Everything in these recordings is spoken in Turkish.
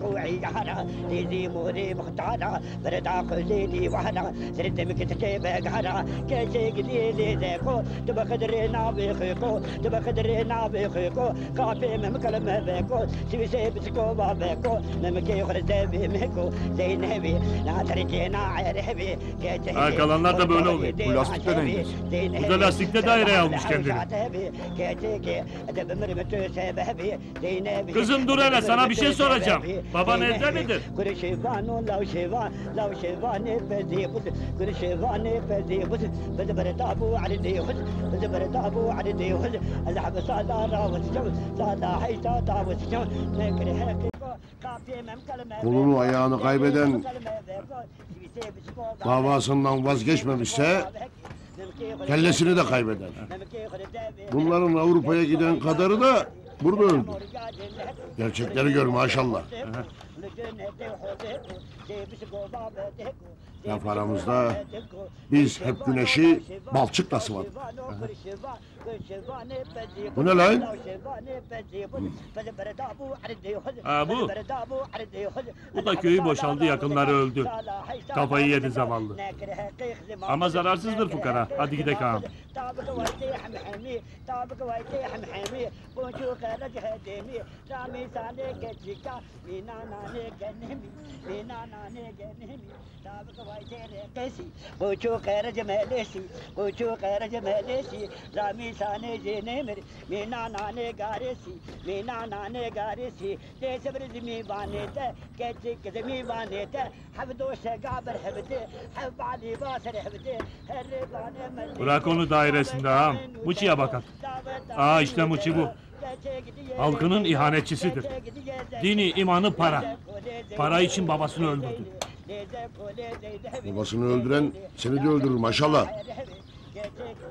قوعي هنا ديزي موري مختارة بردا خزيدي وهنا سرد مكتكي بقهرة كيشي قديدي زيكو تبا خدرينا بيخيكو تبا خدرينا بيخيكو كافي ممكلم بيكو سيسي بسكو بابيكو ممكي خرزي بيميكو زي نهبي لا تركينا عربي Ha, kalanlar da böyle oluyor. Bu lastikte neymiş? Bu da lastikte daireye almış kendini. Kızım dur hele, sana bir şey soracağım. Baban evde midir? Kolunu ayağını kaybeden davasından vazgeçmemişse kellesini de kaybeder. Bunların Avrupa'ya giden kadarı da burada öldü. Gerçekleri gör maşallah. Laf aramızda biz hep güneşi balçıkla sıvadık. Bu ne lan? Ha bu. Bu da köyü boşaldı, yakınları öldü. Kafayı yedi zavallı. Ama zararsızdır fukara. Hadi gidelim ağam. Sane jenemir mina nane garesi mina nane garesi desebr zimi vanete keçik zimi vanete habdo şegaber hebde habali basar hebde her bane Bırak onu dairesinde ağam. Muçi'ye bakalım. Aa işte Muçi bu. Halkının ihanetçisidir. Dini, imanı para. Para için babasını öldürdü. Babasını öldüren seni de öldürür maşallah.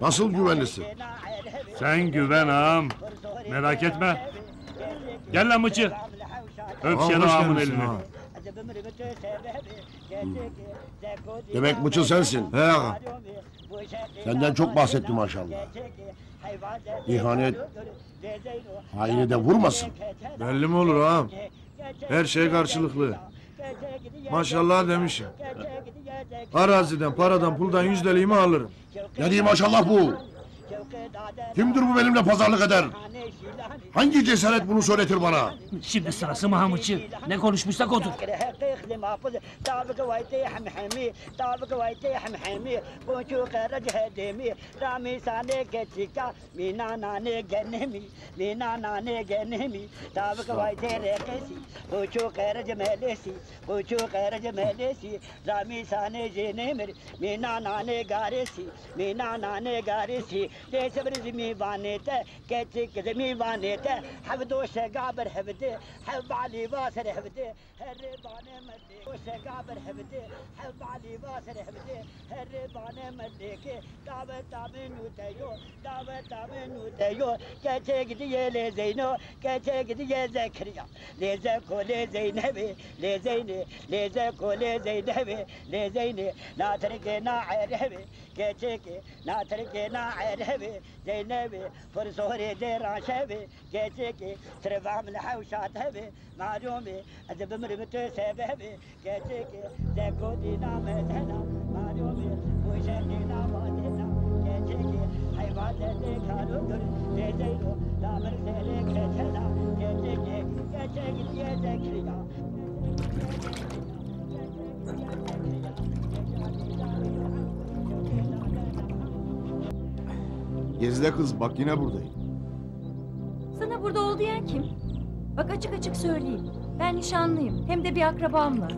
Nasıl güvenlisin? Sen güven ağam. Merak etme. Gel lan Mıçı. Öp Şen ağamın elini. Demek Mıçı sensin. He ağam. Senden çok bahsetti maşallah. İhanet haini de vurmasın. Belli mi olur ağam? Her şey karşılıklı. Maşallah demişim. Araziden, paradan, puldan yüzdeliğimi alırım. Ne diyeyim maşallah bu? Kimdir bu benimle pazarlık eder? Hangi cesaret bunu söyletir bana? Şimdi sırası mı ha Mıçı? Ne konuşmuşsak odur. زمي بانيته كاتك زمي بانيته حبدو شقابر حبدي حب علي باسر حبدي هربانه مدي وشقابر حبدي حب علي باسر حبدي هربانه مديك دعوت من وتيو دعوت من وتيو كاتك دي لزينو كاتك دي زكريا لزكو لزينبي لزيني لزكو لزينبي لزيني لا تركنا عربي كاتك لا تركنا عربي زينبي فرصوري دير عشبي كاتكي ترفع من حوشات هبي معلومي أذب مرمتو سببي كاتكي زكو دينا مدهنا معلومي وشاكينا وادنا كاتكي حيوات ليك هالودر زيزينو لا مرسلك هتنا كاتكي كاتكي يا زكريا Gezide kız bak yine buradayım. Sana burada ol diyen kim? Bak açık açık söyleyeyim. Ben nişanlıyım. Hem de bir akrabamla.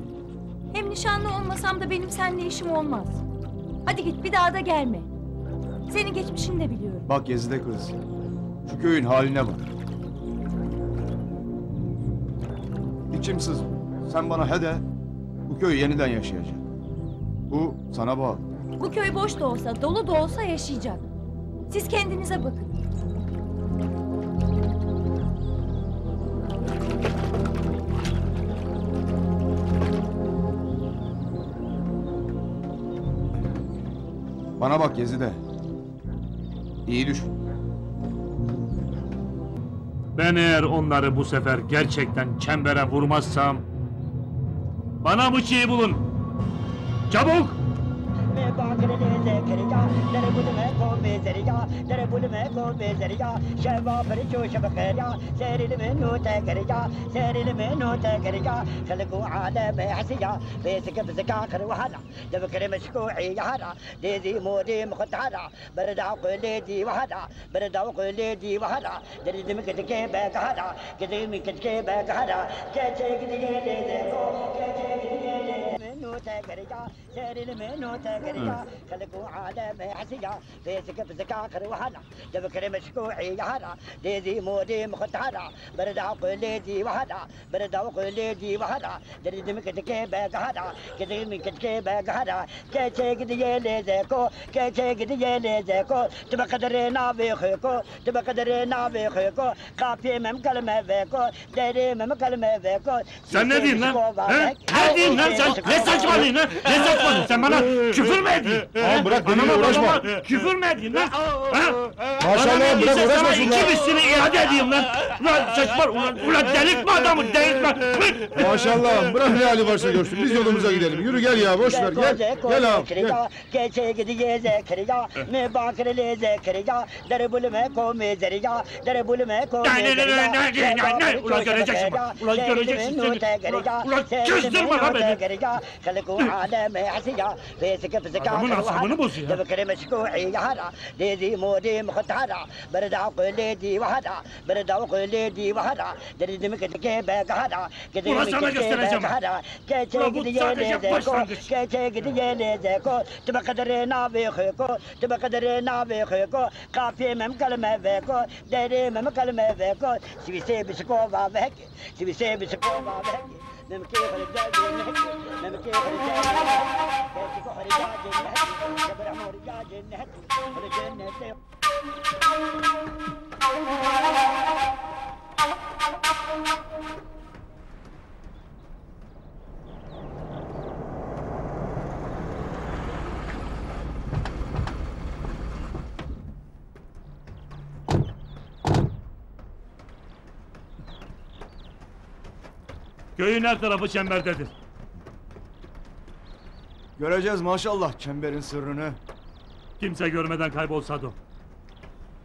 Hem nişanlı olmasam da benim seninle işim olmaz. Hadi git bir daha da gelme. Senin geçmişini de biliyorum. Bak Gezide kız. Şu köyün haline bak. İçimsiz. Sen bana he de bu köy yeniden yaşayacak. Bu sana bağlı. Bu köy boş da olsa, dolu da olsa yaşayacak. Siz kendinize bakın. Bana bak Gezide. İyi düşün. Ben eğer onları bu sefer gerçekten çembere vurmazsam Bana mıçıyı bulun. Çabuk! मैं बागरे ले करेगा तेरे बुल में को बेजरिया तेरे बुल में को बेजरिया शहबा पर जोश बखरिया सेरिल में नोट करेगा सेरिल में नोट करेगा खलको आलम हसिया बेसक बसका कर वहाना जब करे मशकोई यहारा देदी मोदी मुखतारा बरदा कोले दी वहाना बरदा कोले दी वहाना दरिद में कटके बैगहारा कदे में कटके बैगहारा कैसे गिदिए ले देखो कैसे गिदिए ले नोट करेगा सेरिल में नोट करेगा खलको आलम हसिया बेसक बसका कर वहाना जब करे मशकोई यहारा देदी मोदी मुखतारा बरदा कोले दी वहाना बरदा कोले दी वहाना दरिद में कटके बैगहारा कदे में कटके बैगहारा कैसे गिदिए ले देखो कैसे गिदिए ले देखो तब कदर ना वेखो को तब कदर ना वेखो को काफी में कलमे वेको तेरे में कलमे वेको Sen ne diyorsun lan? He? Ne diyorsun lan sen? Ne saçmalıyorsun lan? Ne saçmalıyorsun? Sen bana küfür mü ediyorsun? Ağam bırak benimle Anama uğraşma. babama küfür mü ediyorsun lan? Ha? Maşallah, Bana bırak verdiyse sana uğraşmasın lan. iki mislini iade edeyim lan. Ulan saçmal, ulan delirtme adamı, delirtme. Maşallah bırak ne hali varsa görsün. Biz yolumuza gidelim. Yürü gel ya boş ver gel. Gel ağam gel. कैसे गिदिए जकरिया मैं बाकर ले जकरिया दर बुल में को में जरिया दर बुल में को Ulan göreceksin bak. Ulan göreceksin seni. Ulan kızdırma lan beni. खलको आलम हसिया बेसक बसका Adamın asabını bozuyor. जब करे मशकोई यहारा देदी मोदी मुखतारा बरदा कोले दी वहारा बरदा कोले दी वहारा दरिद में कटके बैगहारा कदे Ulan में sana कटके göstereceğim. बैगहारा कैसे Ulan bu गिदिए sadece ले देखो başlangıç. कैसे गिदिए ले देखो तब कदर ना वेखो को तब कदर ना वेखो को काफी में कलमे वेको देरे में कलमे वेको सिविसे बिसको वावेक सिविसे बिसको वावेक नमके खरजा जे नहीं नमके खरजा कैसे को खरजा जे नहीं जबर मोरजा जे नहीं और जन्नत Köyün her tarafı çemberdedir. Göreceğiz maşallah çemberin sırrını. Kimse görmeden kaybol Sado.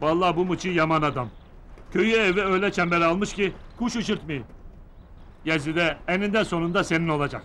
Vallahi bu mıçı yaman adam. Köyü eve öyle çembere almış ki kuş uçurtmayın. Gezide eninde sonunda senin olacak.